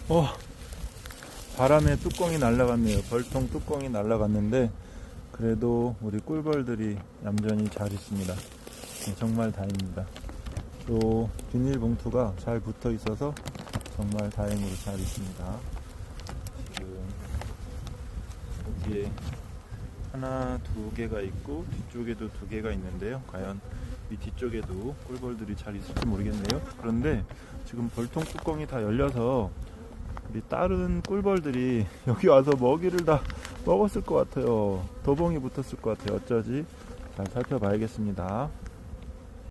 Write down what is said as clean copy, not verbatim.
어, 바람에 뚜껑이 날아갔네요. 벌통 뚜껑이 날아갔는데 그래도 우리 꿀벌들이 얌전히 잘 있습니다. 네, 정말 다행입니다. 또 비닐봉투가 잘 붙어 있어서 정말 다행으로 잘 있습니다. 지금 여기에 하나, 두 개가 있고 뒤쪽에도 두 개가 있는데요. 과연 이 뒤쪽에도 꿀벌들이 잘 있을지 모르겠네요. 그런데 지금 벌통 뚜껑이 다 열려서 우리 다른 꿀벌들이 여기 와서 먹이를 다 먹었을 것 같아요. 도봉이 붙었을 것 같아요. 어쩌지? 잘 살펴봐야겠습니다.